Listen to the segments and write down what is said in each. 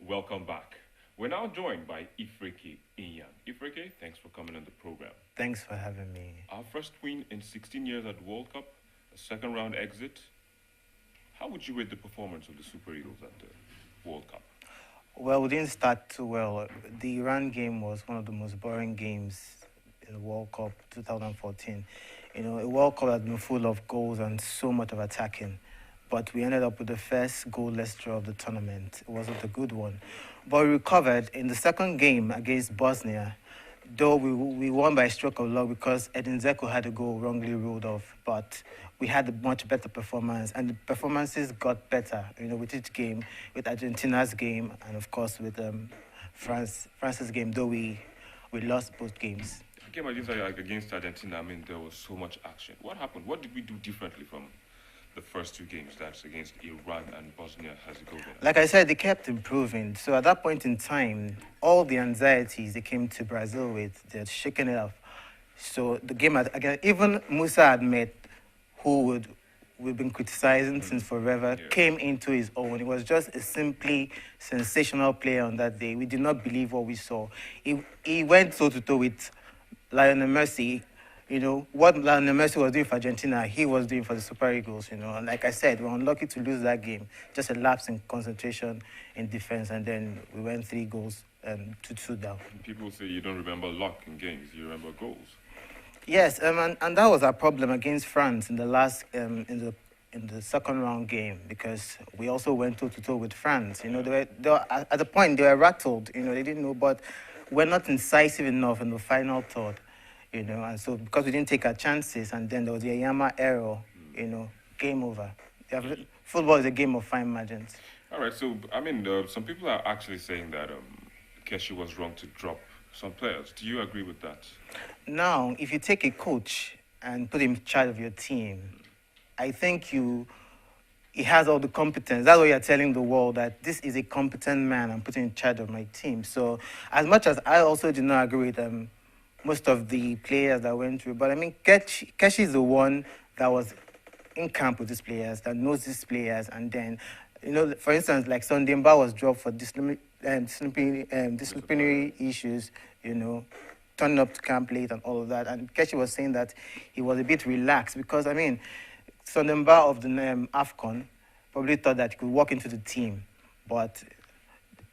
welcome back. We're now joined by Ifreke Inyang. Ifreke, thanks for coming on the program. Thanks for having me. Our first win in 16 years at World Cup, a second round exit. How would you rate the performance of the Super Eagles at the World Cup? Well, we didn't start too well. The Iran game was one of the most boring games in the World Cup 2014. A World Cup had been full of goals and so much of attacking. But we ended up with the first goalless draw of the tournament. It wasn't a good one. But we recovered in the second game against Bosnia, though we won by a stroke of luck because Edin Dzeko had a goal wrongly ruled off. But we had a much better performance, and the performances got better, with each game, with Argentina's game, and of course with France's game, though we lost both games. The game against Argentina, there was so much action. What happened? What did we do differently from the first two games, that's against Iran and Bosnia-Herzegovina? Like I said, they kept improving. So at that point in time, all the anxieties they came to Brazil with, they're shaking it off. So the game, again, even Musa Ahmed, we've been criticizing since forever, came into his own. It was just a simply sensational player on that day. We did not believe what we saw. He went toe-to-toe with Lionel Messi. What Lionel Messi was doing for Argentina, he was doing for the Super Eagles, And like I said, we were unlucky to lose that game. Just a lapse in concentration in defense, and then we went 3 goals and 2-2 down. People say you don't remember luck in games, you remember goals. Yes, and that was our problem against France in the last in the second round game, because we also went toe-to-toe with France. They were at the point they were rattled. They didn't know, but we're not incisive enough in the final third. And so because we didn't take our chances, and then there was the Ayama error, game over. Football is a game of fine margins. All right, so, some people are actually saying that Keshi was wrong to drop some players. Do you agree with that? Now, if you take a coach and put him in charge of your team, I think he has all the competence. That's what you're telling the world, that this is a competent man I'm putting in charge of my team. So as much as I also do not agree with most of the players that went through, but Keshi is the one that was in camp with these players, that knows these players, and then, for instance, like Sondemba was dropped for disciplinary issues, turning up to camp late and all of that. And Keshi was saying that he was a bit relaxed because, Sondemba of the AFCON probably thought that he could walk into the team, but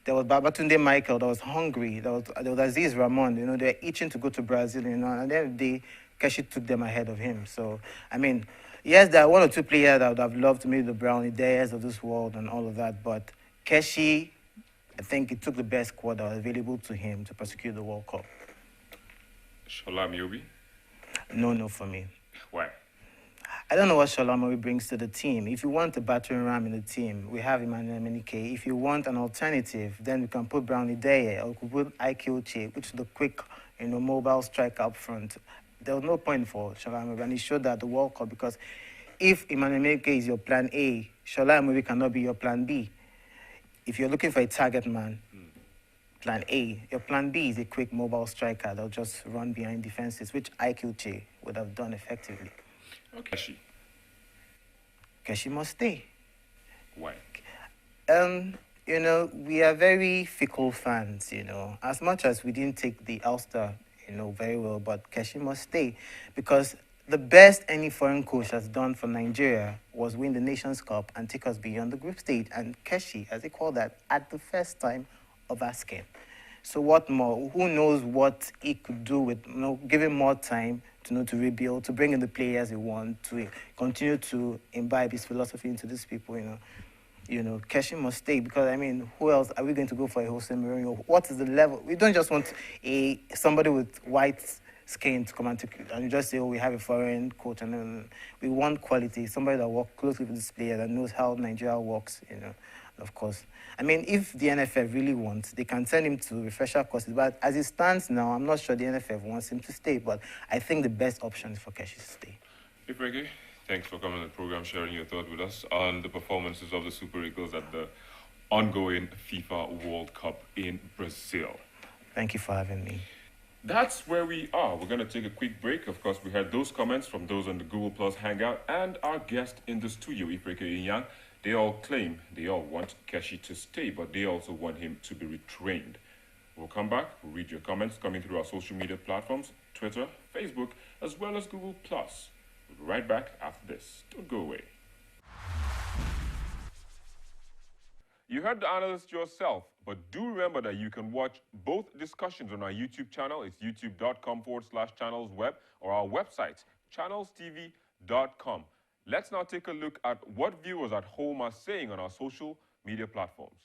there was Babatunde Michael that was hungry. There was Aziz Ramon. They were itching to go to Brazil. And then Keshi took them ahead of him. So yes, there are 1 or 2 players that would have loved to meet the Brownie Dares of this world and all of that. But Keshi, I think he took the best squad that was available to him to prosecute the World Cup. Shola Miobi? No for me. Why? I don't know what Shola brings to the team. If you want a battering ram in the team, we have Emmanuel Menike. If you want an alternative, then we can put Brownie Deye, or we could put Ike, which is the quick, mobile striker up front. There was no point for Shola, and he showed that at the World Cup, because if Emmanuel Menike is your plan A, Shola cannot be your plan B. If you're looking for a target man, plan A. Your plan B is a quick mobile striker that'll just run behind defenses, which Ike would have done effectively. Okay. Keshi must stay. Why? We are very fickle fans, As much as we didn't take the Ulster, very well, but Keshi must stay, because the best any foreign coach has done for Nigeria was win the Nations Cup and take us beyond the group stage. And Keshi, as they call that, at the first time of asking. So what more? Who knows what he could do with, give him more time to rebuild, to bring in the players he wants, to continue to imbibe his philosophy into these people, Keshi must stay, because, who else are we going to go for? A Jose Mourinho? What is the level? We don't just want somebody with white skin to come and just say, we have a foreign coach, and we want quality, somebody that works closely with this player, that knows how Nigeria works, Of course. If the NFF really wants, they can send him to refresher courses. But as it stands now, I'm not sure the NFF wants him to stay. But I think the best option is for Keshi to stay. Ifreke, thanks for coming on the program, sharing your thoughts with us on the performances of the Super Eagles at the ongoing FIFA World Cup in Brazil. Thank you for having me. That's where we are. We're going to take a quick break. Of course, we had those comments from those on the Google Plus Hangout and our guest in the studio, Ifreke Inyang. They all claim they all want Keshi to stay, but they also want him to be retrained. We'll come back, we'll read your comments coming through our social media platforms, Twitter, Facebook, as well as Google+. We'll be right back after this. Don't go away. You heard the analyst yourself, but do remember that you can watch both discussions on our YouTube channel. It's youtube.com/channelsweb or our website, channelstv.com. Let's now take a look at what viewers at home are saying on our social media platforms.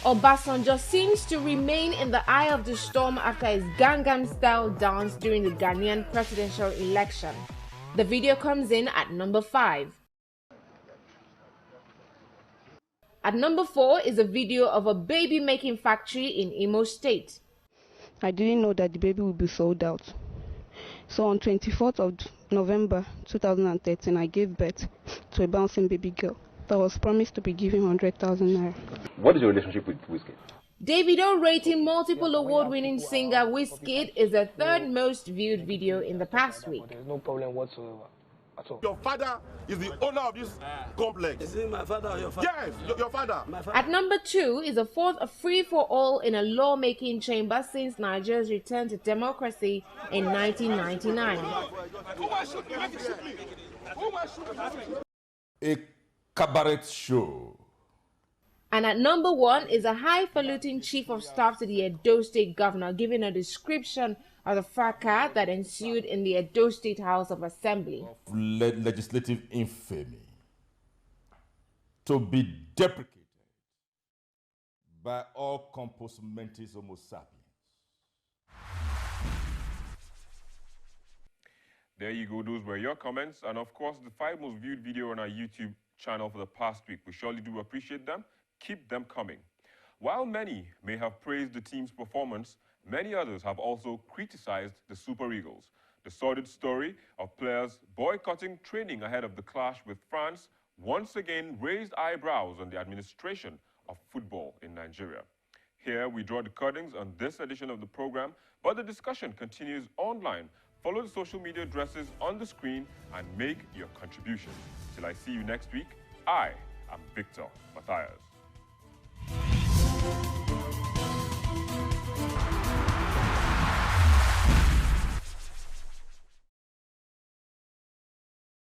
Obasanjo seems to remain in the eye of the storm after his Gangnam Style dance during the Ghanaian presidential election. The video comes in at number 5. At number 4 is a video of a baby making factory in Imo State. I didn't know that the baby would be sold out. So on 24th of November 2013, I gave birth to a bouncing baby girl that was promised to be given 100,000 naira. What is your relationship with Wizkid? Davido rating multiple award-winning singer Wizkid is the third most viewed video in the past week. There's no problem whatsoever at all. Your father is the owner of this complex. Is it my father or your father? Yes, your father. At number 2 is a fourth free-for-all in a lawmaking chamber since Nigeria's return to democracy in 1999. A cabaret show. And at number 1 is a highfalutin chief of staff to the Edo State governor giving a description of the fracas that ensued in the Edo State House of Assembly. Legislative infamy to be deprecated by all compos mentis homo sapiens. There you go. Those were your comments. And of course, the 5 most viewed video on our YouTube channel for the past week. We surely do appreciate them. Keep them coming. While many may have praised the team's performance, many others have also criticized the Super Eagles. The sordid story of players boycotting training ahead of the clash with France once again raised eyebrows on the administration of football in Nigeria. Here we draw the curtains on this edition of the program, but the discussion continues online. Follow the social media addresses on the screen and make your contribution. Till I see you next week, I am Victor Matthias.